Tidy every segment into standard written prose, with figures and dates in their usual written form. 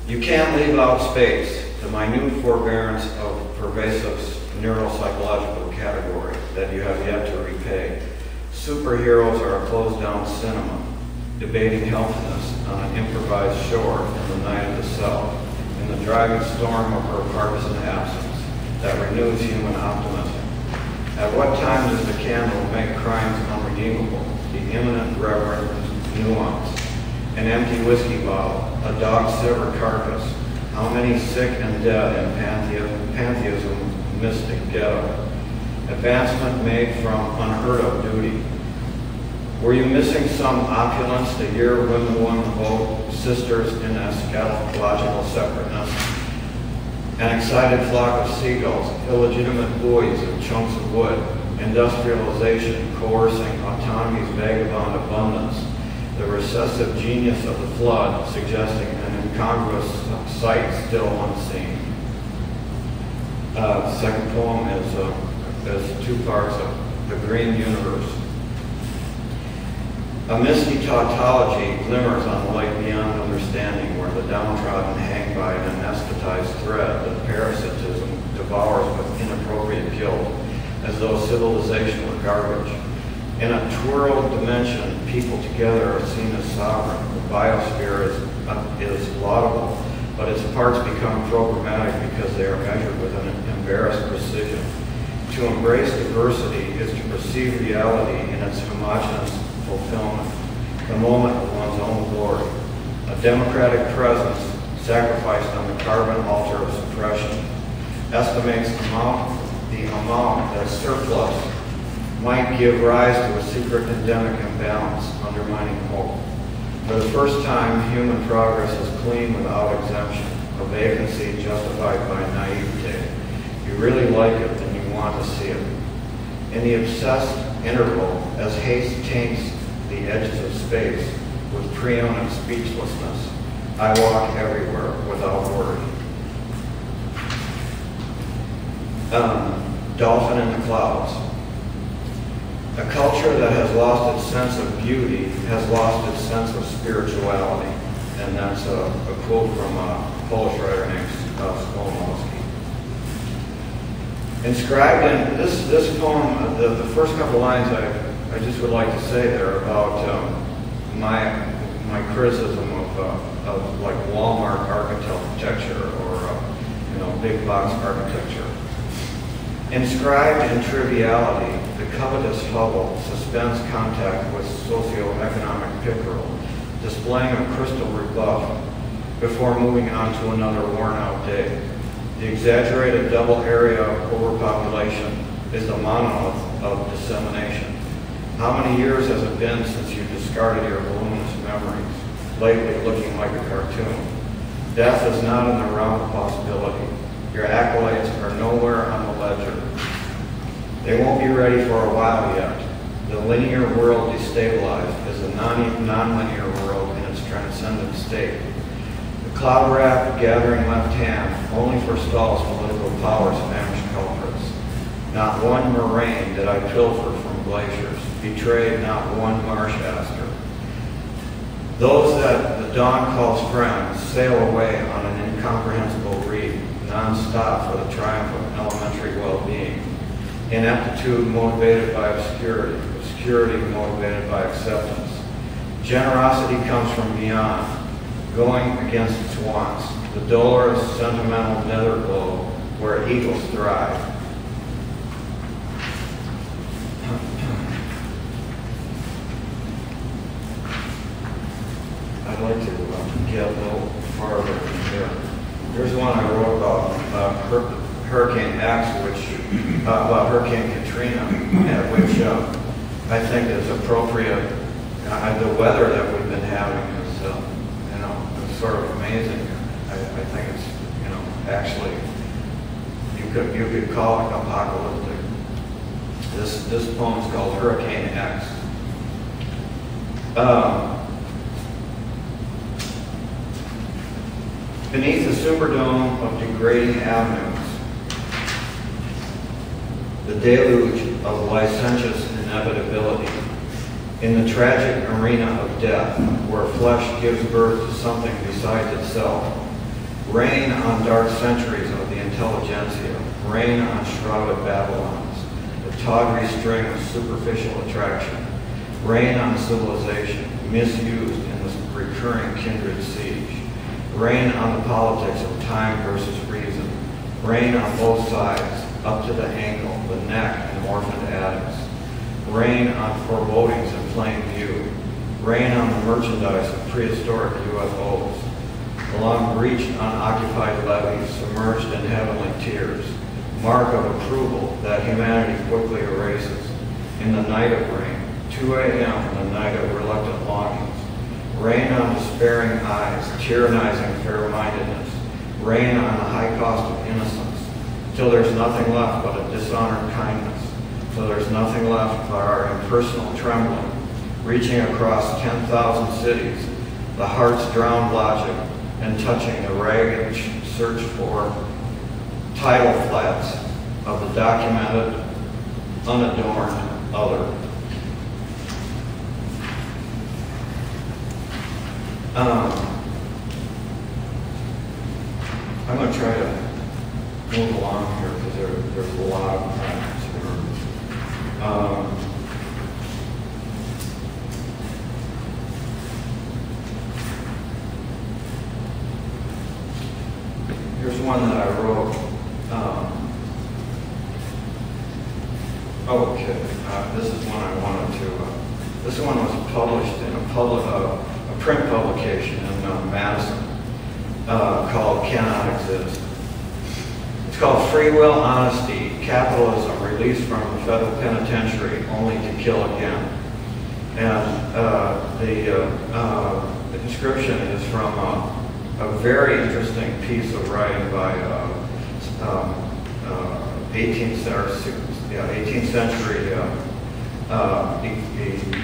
You can't leave out space, the minute forbearance of pervasive neuropsychological category that you have yet to repay. Superheroes are a closed-down cinema, debating healthiness on an improvised shore in the night of the South, in the driving storm of her partisan absence that renews human optimism. At what time does the candle make crimes unredeemable? The imminent reverent nuance. An empty whiskey bottle, a dog's severed carcass. How many sick and dead in pantheism's mystic ghetto? Advancement made from unheard of duty. Were you missing some opulence the year women won the vote, sisters in eschatological separateness? An excited flock of seagulls, illegitimate buoys of chunks of wood, industrialization coercing autonomy's vagabond abundance, the recessive genius of the flood suggesting an incongruous sight still unseen. The second poem is two parts of The Green Universe. A misty tautology glimmers on the light beyond understanding, where the downtrodden hang by an anesthetized thread that parasitism devours with inappropriate guilt, as though civilization were garbage. In a twirled dimension, people together are seen as sovereign. The biosphere is laudable, but its parts become programmatic because they are measured with an embarrassed precision. To embrace diversity is to perceive reality in its homogeneous fulfillment, the moment of one's own glory. A democratic presence sacrificed on the carbon altar of suppression estimates the amount that surplus might give rise to a secret endemic imbalance undermining hope. For the first time, human progress is clean without exemption, a vacancy justified by naivete. You really like it and you want to see it. In the obsessed interval, as haste taints the edges of space with preeminent speechlessness, I walk everywhere without worry. Dolphin in the Clouds. A culture that has lost its sense of beauty has lost its sense of spirituality. And that's a quote from a Polish writer named Skolmowski. Inscribed in this poem, the first couple lines I just would like to say there about my criticism of like Walmart architecture or big box architecture. Inscribed in triviality, the covetous hovel suspends contact with socioeconomic pickerel, displaying a crystal rebuff before moving on to another worn-out day. The exaggerated double area of overpopulation is the monolith of dissemination. How many years has it been since you discarded your voluminous memories, lately looking like a cartoon? Death is not in the realm of possibility. Your accolades are nowhere on the ledger. They won't be ready for a while yet. The linear world destabilized is a non-linear world in its transcendent state. The cloud-wrapped gathering left hand only forestalls political power's famished culprits. Not one moraine did I pilfer from glaciers, betrayed not one marsh aster. Those that the dawn calls friends sail away on an incomprehensible reef, non-stop for the triumph of elementary well-being. Ineptitude motivated by obscurity, obscurity motivated by acceptance. Generosity comes from beyond, going against its wants, the dolorous, sentimental nether globe where eagles thrive. I'd like to get a little farther from here. Here's one I wrote about Hurricane X, about Hurricane Katrina, which I think is appropriate. The weather that we've been having is, it's sort of amazing. I think it's, actually, you could call it apocalyptic. This poem is called Hurricane X. Beneath the superdome of degrading avenues, the deluge of licentious inevitability, in the tragic arena of death, where flesh gives birth to something besides itself, Rain on dark centuries of the intelligentsia. Rain on shrouded Babylons, the tawdry string of superficial attraction. Rain on civilization, misused in this recurring kindred siege. Rain on the politics of time versus reason. Rain on both sides, up to the ankle, the neck, and orphaned addicts. Rain on forebodings in plain view. Rain on the merchandise of prehistoric UFOs. Along breached, unoccupied levees, submerged in heavenly tears. Mark of approval that humanity quickly erases. In the night of rain, 2 a.m., the night of reluctant longings. Rain on despairing eyes, tyrannizing fair-mindedness. Rain on the high cost of innocence, till there's nothing left but a dishonored kindness, till there's nothing left but our impersonal trembling, reaching across 10,000 cities, the heart's drowned logic, and touching the ragged search for tidal flats of the documented, unadorned other. I'm going to try to move along here because there's a lot of facts here. Here's one that I wrote. This is one I wanted to. This one was published in a print publication in Madison called "Cannot Exist." It's called "Free Will, Honesty, Capitalism Released from the Federal Penitentiary Only to Kill Again." And the description is from a very interesting piece of writing by 18th century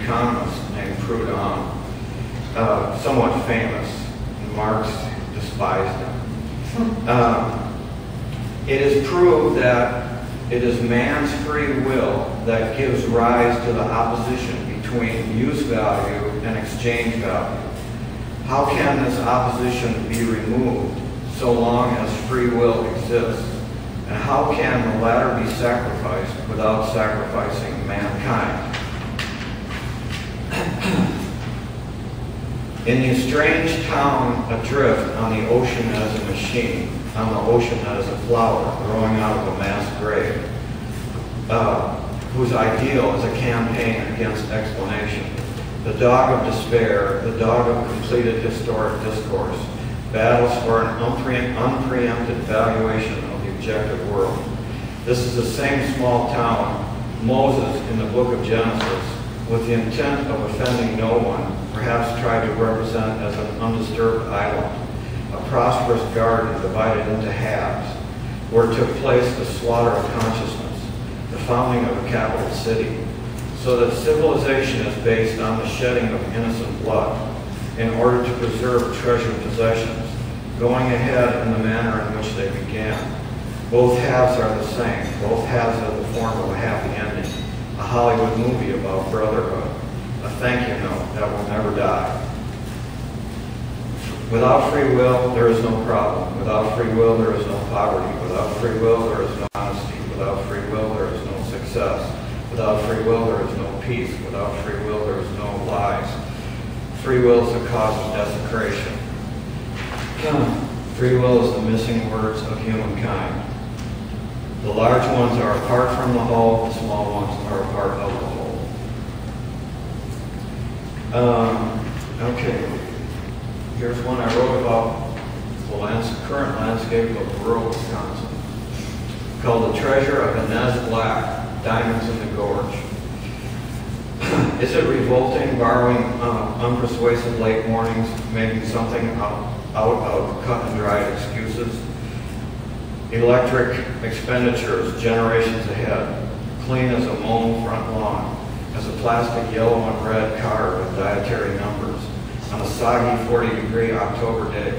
economist named Proudhon, somewhat famous. Marx despised him. It is proved that it is man's free will that gives rise to the opposition between use value and exchange value. How can this opposition be removed so long as free will exists? And how can the latter be sacrificed without sacrificing mankind? In the strange town adrift on the ocean as a machine, on the ocean as a flower growing out of a mass grave, whose ideal is a campaign against explanation, the dog of despair, the dog of completed historic discourse, battles for an unpreempted valuation of the objective world. This is the same small town Moses in the book of Genesis, with the intent of offending no one, perhaps tried to represent as an undisturbed island, a prosperous garden divided into halves, where took place the slaughter of consciousness, the founding of a capital city, so that civilization is based on the shedding of innocent blood in order to preserve treasured possessions, going ahead in the manner in which they began. Both halves are the same. Both halves have the form of a happy ending, a Hollywood movie about brotherhood, a thank you note that will never die. Without free will, there is no problem. Without free will, there is no poverty. Without free will, there is no honesty. Without free will, there is no success. Without free will, there is no peace. Without free will, there is no lies. Free will is the cause of desecration. Free will is the missing words of humankind. The large ones are apart from the whole, the small ones are a part of the whole. Okay, here's one I wrote about the current landscape of rural Wisconsin, called The Treasure of Inez Black, Diamonds in the Gorge. Is it revolting borrowing unpersuasive late mornings, making something out of cut and dried excuses? Electric expenditures generations ahead, clean as a mown front lawn, as a plastic yellow and red car with dietary numbers, on a soggy 40-degree October day,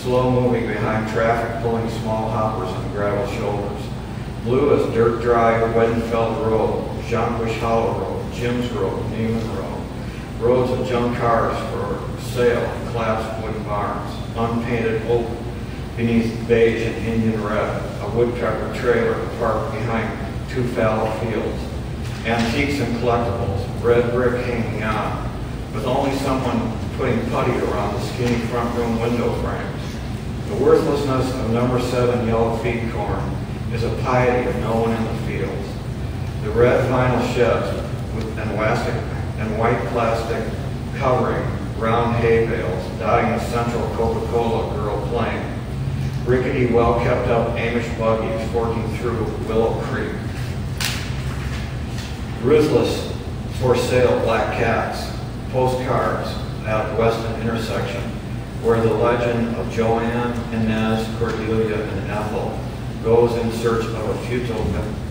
slow moving behind traffic pulling small hoppers on gravel shoulders, blue as dirt dry Wedenfeld Road, Jonquish Hollow Road, Jim's Road, Neiman Road, roads of junk cars for sale, collapsed wooden barns, unpainted oak beneath beige and Indian red, a woodpecker trailer parked behind two fallow fields, antiques and collectibles, red brick hanging on, with only someone putting putty around the skinny front room window frames. The worthlessness of number 7 yellow feed corn is a piety of no one in the fields. The red vinyl sheds and white plastic covering round hay bales dotting the central Coca-Cola girl plane. Rickety, well-kept-up Amish buggies forking through Willow Creek. Ruthless for sale black cats, postcards at Weston intersection, where the legend of Joanne, Inez, Cordelia, and Ethel goes in search of a futile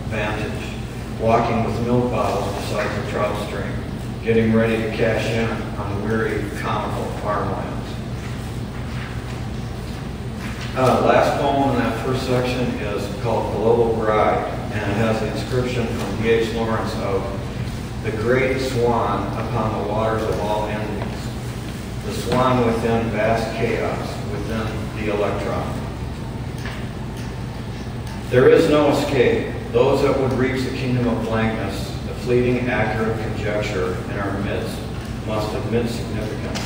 vantage, walking with milk bottles beside the trout stream, getting ready to cash in on weary, comical farmlands. Last poem in that first section is called Global Bride, and it has the inscription from D.H. Lawrence of the great swan upon the waters of all Indies, the swan within vast chaos, within the electron. There is no escape. Those that would reach the kingdom of blankness, the fleeting accurate conjecture in our midst, must admit significance,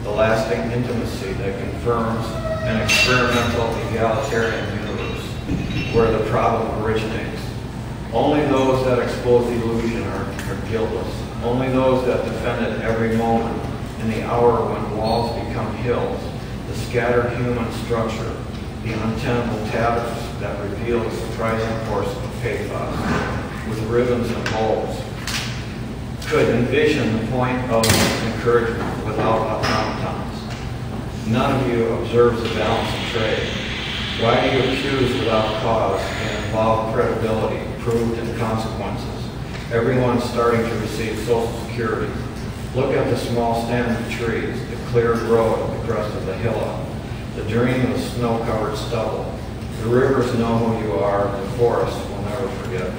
the lasting intimacy that confirms an experimental egalitarian universe where the problem originates. Only those that expose the illusion are guiltless. Only those that defend it every moment in the hour when walls become hills, the scattered human structure, the untenable tatters that reveal the surprising force of pathos with ribbons and bulbs, could envision the point of encouragement without automatons. None of you observes the balance of trade. Why do you accuse without cause and involve credibility proved in consequences? Everyone's starting to receive Social Security. Look at the small stand of trees, the cleared road at the crest of the hillock, the dream of snow-covered stubble. The rivers know who you are, the forests will never forget.